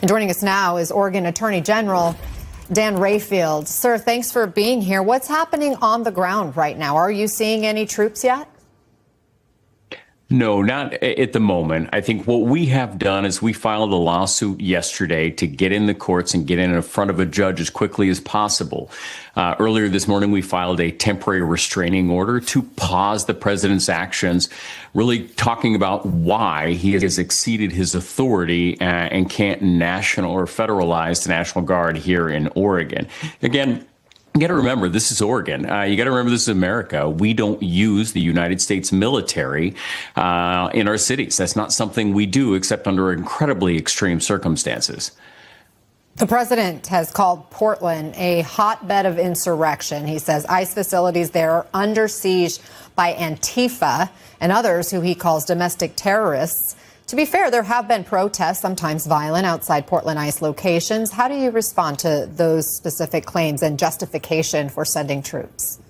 And joining us now is Oregon Attorney General Dan Rayfield. Sir, thanks for being here. What's happening on the ground right now? Are you seeing any troops yet? No, not at the moment. I think what we have done is we filed a lawsuit yesterday to get in the courts and get in front of a judge as quickly as possible. Earlier this morning, we filed a temporary restraining order to pause the president's actions, really talking about why he has exceeded his authority and can't national or federalize the National Guard here in Oregon. Again, you got to remember, this is Oregon. You got to remember, this is America. We don't use the United States military in our cities. That's not something we do except under incredibly extreme circumstances. The president has called Portland a hotbed of insurrection. He says ICE facilities there are under siege by Antifa and others who he calls domestic terrorists. To be fair, there have been protests, sometimes violent, outside Portland ICE locations. How do you respond to those specific claims and justification for sending troops?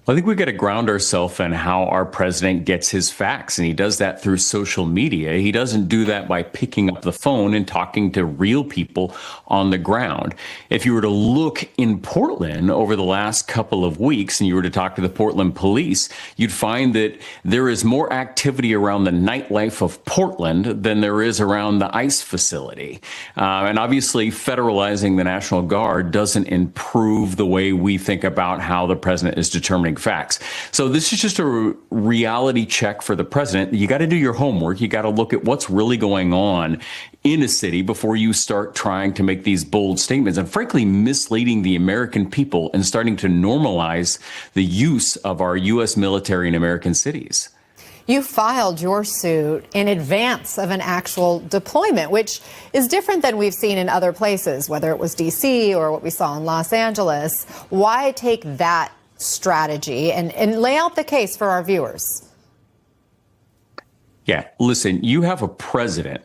I think we've got to ground ourselves in how our president gets his facts, and he does that through social media. He doesn't do that by picking up the phone and talking to real people on the ground. If you were to look in Portland over the last couple of weeks and you were to talk to the Portland police, you'd find that there is more activity around the nightlife of Portland than there is around the ICE facility. And obviously, federalizing the National Guard doesn't improve the way we think about how the president is determining facts. So this is just a reality check for the president. You got to do your homework. You got to look at what's really going on in a city before you start trying to make these bold statements and frankly misleading the American people and starting to normalize the use of our U.S. military in American cities. You filed your suit in advance of an actual deployment, which is different than we've seen in other places, whether it was D.C. or what we saw in Los Angeles. Why take that strategy and lay out the case for our viewers? Yeah, listen, you have a president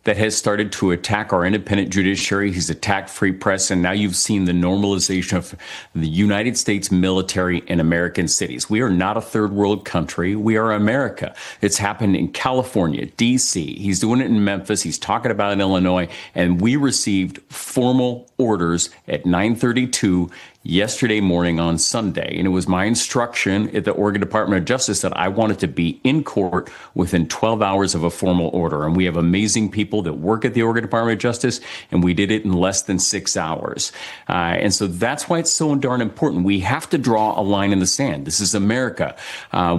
that has started to attack our independent judiciary. He's attacked free press, and now you've seen the normalization of the United States military in American cities. We are not a third world country. We are America. It's happened in California, D.C. He's doing it in Memphis. He's talking about it in Illinois, and we received formal orders at 9:32 yesterday morning on Sunday. And it was my instruction at the Oregon Department of Justice that I wanted to be in court within 12 hours of a formal order. And we have amazing people that work at the Oregon Department of Justice, and we did it in less than 6 hours. And so that's why it's so darn important. We have to draw a line in the sand. This is America.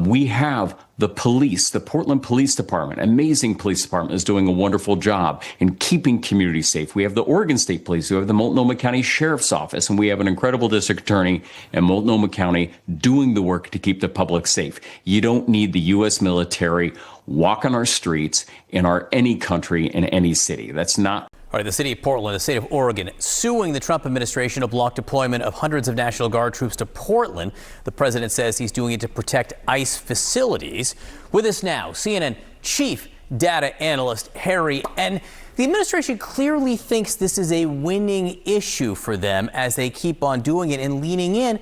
We have the police, the Portland Police Department, amazing police department, is doing a wonderful job in keeping communities safe. We have the Oregon State Police, we have the Multnomah County Sheriff's Office, and we have an incredible district attorney in Multnomah County doing the work to keep the public safe. You don't need the U.S. military walking our streets in any country, in any city. That's not. All right, the city of Portland, the state of Oregon, suing the Trump administration to block deployment of hundreds of National Guard troops to Portland. The president says he's doing it to protect ICE facilities. With us now, CNN chief data analyst Harry. And the administration clearly thinks this is a winning issue for them as they keep on doing it and leaning in.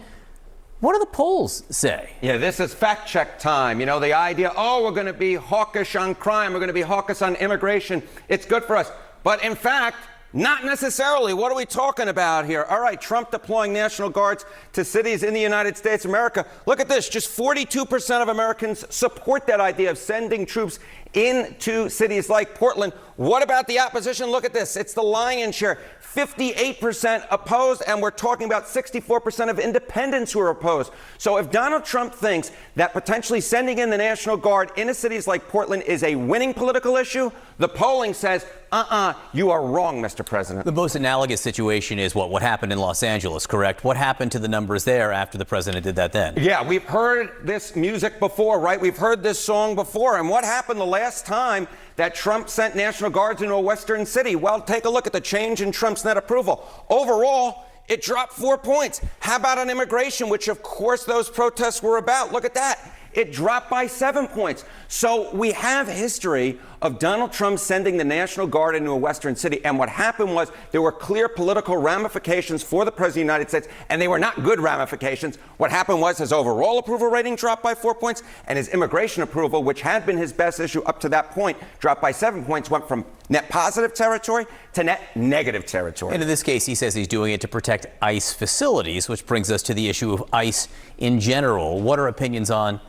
What do the polls say? Yeah, this is fact check time. You know, the idea, we're going to be hawkish on crime, we're going to be hawkish on immigration. It's good for us. But in fact, not necessarily. What are we talking about here? All right, Trump deploying National Guards to cities in the United States of America. Look at this. Just 42% of Americans support that idea of sending troops into cities like Portland. What about the opposition? Look at this. It's the lion's share. 58% opposed, and we're talking about 64% of independents who are opposed. So if Donald Trump thinks that potentially sending in the National Guard into cities like Portland is a winning political issue, the polling says, you are wrong, Mr. President. The most analogous situation is what happened in Los Angeles, correct? What happened to the numbers there after the president did that then? Yeah, we've heard this music before, right? We've heard this song before. And what happened the last time that Trump sent National Guards into a western city? Well, take a look at the change in Trump's net approval. Overall, it dropped 4 points. How about on immigration, which of course those protests were about? Look at that. It dropped by 7 points. So we have history of Donald Trump sending the National Guard into a western city. And what happened was there were clear political ramifications for the President of the United States, and they were not good ramifications. What happened was his overall approval rating dropped by 4 points, and his immigration approval, which had been his best issue up to that point, dropped by 7 points, went from net positive territory to net negative territory. And in this case, he says he's doing it to protect ICE facilities, which brings us to the issue of ICE in general. What are opinions on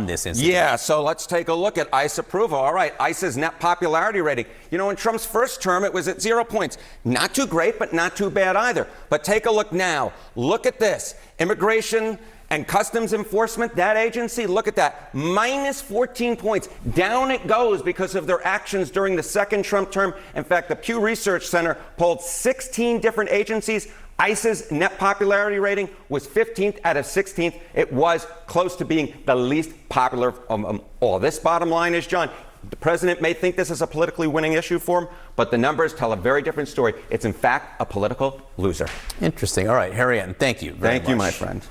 this incident? Yeah, so let's take a look at ICE approval. All right, ICE's net popularity rating. You know, in Trump's first term, it was at 0 points. Not too great, but not too bad either. But take a look now. Look at this. Immigration and Customs Enforcement, that agency, look at that. Minus 14 points. Down it goes because of their actions during the second Trump term. In fact, the Pew Research Center polled 16 different agencies. ICE's net popularity rating was 15th out of 16th. It was close to being the least popular of all. This bottom line is, John, the president may think this is a politically winning issue for him, but the numbers tell a very different story. It's, in fact, a political loser. Interesting. All right, Harry Ann, thank you very much. Thank you, my friend.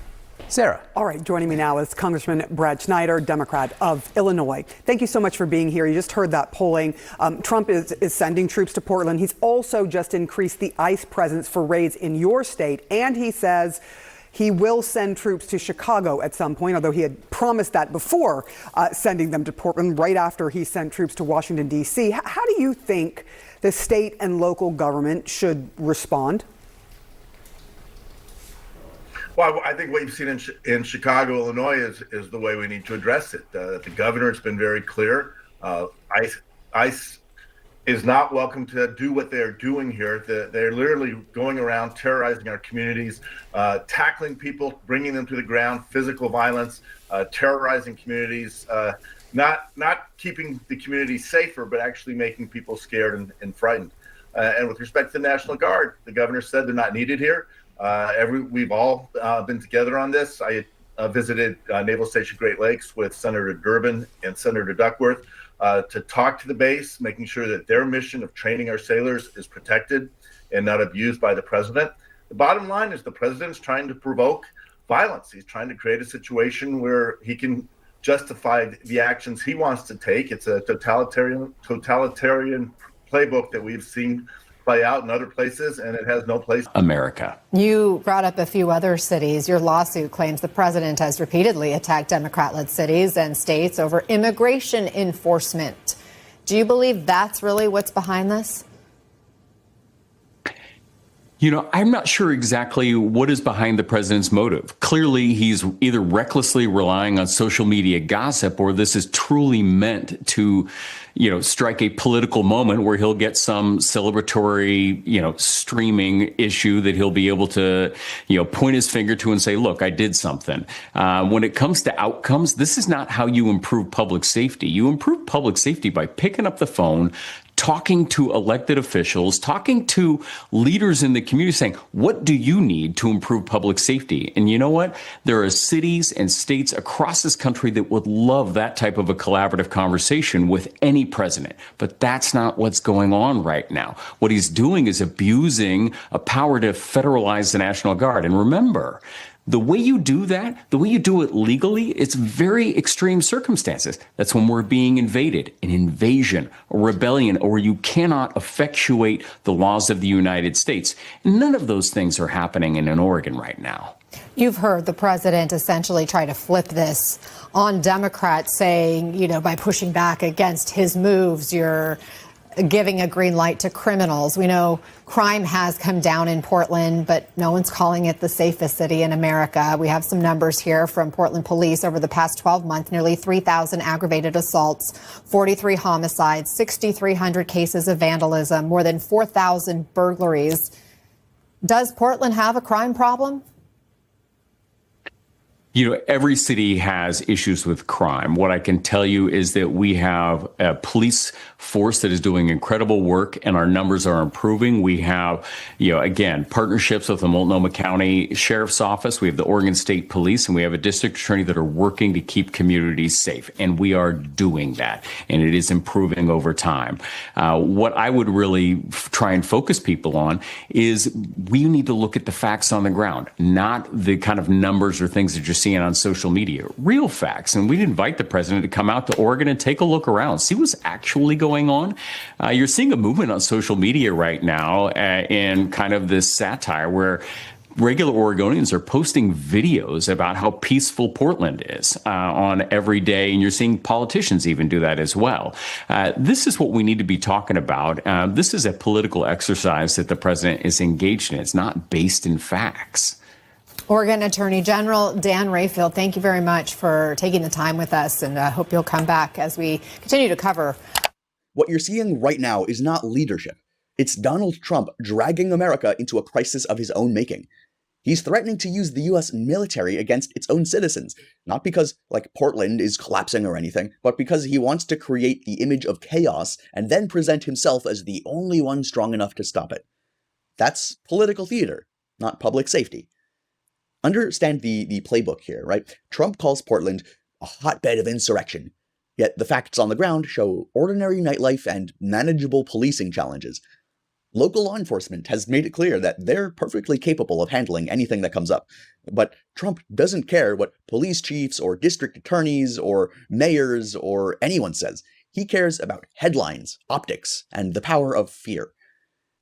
Sarah. All right, joining me now is Congressman Brad Schneider, Democrat of Illinois. Thank you so much for being here. You just heard that polling. Trump is sending troops to Portland. He's also just increased the ICE presence for raids in your state, and he says he will send troops to Chicago at some point, although he had promised that before sending them to Portland, right after he sent troops to Washington, D.C. How do you think the state and local government should respond? Well, I think what you've seen in Chicago, Illinois, is the way we need to address it. The governor has been very clear. ICE is not welcome to do what they're doing here. They're literally going around terrorizing our communities, tackling people, bringing them to the ground, physical violence, terrorizing communities, not keeping the community safer, but actually making people scared and frightened. And with respect to the National Guard, the governor said they're not needed here. We've all been together on this. I visited Naval Station Great Lakes with Senator Durbin and Senator Duckworth to talk to the base, making sure that their mission of training our sailors is protected and not abused by the president. The bottom line is the president's trying to provoke violence. He's trying to create a situation where he can justify the actions he wants to take. It's a totalitarian playbook that we've seen play out in other places, and it has no place. America. You brought up a few other cities. Your lawsuit claims the president has repeatedly attacked Democrat-led cities and states over immigration enforcement. Do you believe that's really what's behind this? You know, I'm not sure exactly what is behind the president's motive. Clearly, he's either recklessly relying on social media gossip, or this is truly meant to, strike a political moment where he'll get some celebratory, streaming issue that he'll be able to, point his finger to and say, look, I did something. When it comes to outcomes, this is not how you improve public safety. You improve public safety by picking up the phone, talking to elected officials, talking to leaders in the community, saying, what do you need to improve public safety? And you know what? There are cities and states across this country that would love that type of a collaborative conversation with any president. But that's not what's going on right now. What he's doing is abusing a power to federalize the National Guard. And remember, the way you do that, the way you do it legally, it's very extreme circumstances. That's when we're being invaded, an invasion, a rebellion, or you cannot effectuate the laws of the United States. None of those things are happening in Oregon right now. You've heard the president essentially try to flip this on Democrats, saying, by pushing back against his moves, you're giving a green light to criminals. We know crime has come down in Portland, but no one's calling it the safest city in America. We have some numbers here from Portland police over the past 12 months, nearly 3,000 aggravated assaults, 43 homicides, 6,300 cases of vandalism, more than 4,000 burglaries. Does Portland have a crime problem? Every city has issues with crime. What I can tell you is that we have a police force that is doing incredible work, and our numbers are improving. We have, again, partnerships with the Multnomah County Sheriff's Office. We have the Oregon State Police, and we have a district attorney that are working to keep communities safe. And we are doing that, and it is improving over time. What I would really try and focus people on is we need to look at the facts on the ground, not the kind of numbers or things that you're seeing on social media, real facts. And we'd invite the president to come out to Oregon and take a look around, see what's actually going on. You're seeing a movement on social media right now in kind of this satire where regular Oregonians are posting videos about how peaceful Portland is on every day, and you're seeing politicians even do that as well. This is what we need to be talking about. This is a political exercise that the president is engaged in. It's not based in facts. Oregon Attorney General Dan Rayfield, thank you very much for taking the time with us, and I hope you'll come back as we continue to cover. What you're seeing right now is not leadership. It's Donald Trump dragging America into a crisis of his own making. He's threatening to use the U.S. military against its own citizens, not because, Portland is collapsing or anything, but because he wants to create the image of chaos and then present himself as the only one strong enough to stop it. That's political theater, not public safety. Understand the playbook here, right? Trump calls Portland a hotbed of insurrection, yet the facts on the ground show ordinary nightlife and manageable policing challenges. Local law enforcement has made it clear that they're perfectly capable of handling anything that comes up. But Trump doesn't care what police chiefs or district attorneys or mayors or anyone says. He cares about headlines, optics, and the power of fear.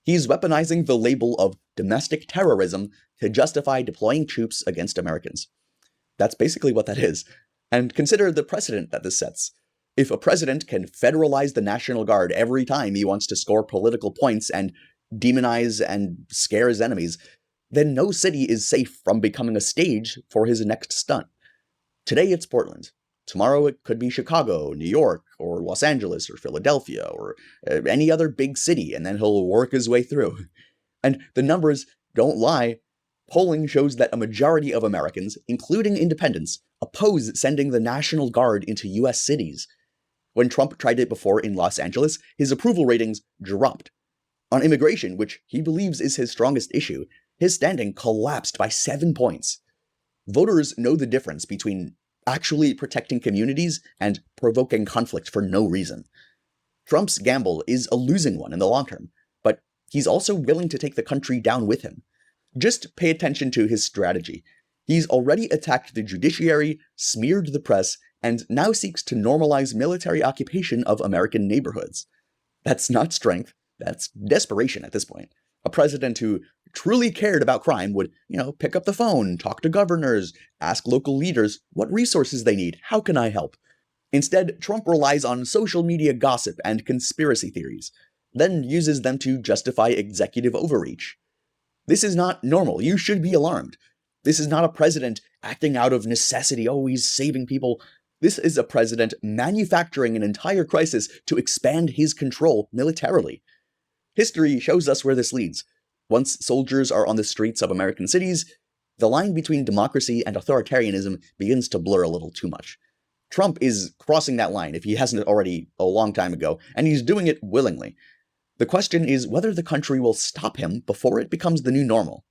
He's weaponizing the label of domestic terrorism to justify deploying troops against Americans. That's basically what that is. And consider the precedent that this sets. If a president can federalize the National Guard every time he wants to score political points and demonize and scare his enemies, then no city is safe from becoming a stage for his next stunt. Today it's Portland. Tomorrow it could be Chicago, New York, or Los Angeles, or Philadelphia, or any other big city, and then he'll work his way through. And the numbers don't lie. Polling shows that a majority of Americans, including independents, oppose sending the National Guard into U.S. cities. When Trump tried it before in Los Angeles, his approval ratings dropped. On immigration, which he believes is his strongest issue, his standing collapsed by 7 points. Voters know the difference between actually protecting communities and provoking conflict for no reason. Trump's gamble is a losing one in the long term, but he's also willing to take the country down with him. Just pay attention to his strategy. He's already attacked the judiciary, smeared the press, and now seeks to normalize military occupation of American neighborhoods. That's not strength, that's desperation at this point. A president who truly cared about crime would, pick up the phone, talk to governors, ask local leaders what resources they need, how can I help? Instead, Trump relies on social media gossip and conspiracy theories, then uses them to justify executive overreach. This is not normal. You should be alarmed. This is not a president acting out of necessity, always saving people. This is a president manufacturing an entire crisis to expand his control militarily. History shows us where this leads. Once soldiers are on the streets of American cities, the line between democracy and authoritarianism begins to blur a little too much. Trump is crossing that line, if he hasn't already a long time ago, and he's doing it willingly. The question is whether the country will stop him before it becomes the new normal.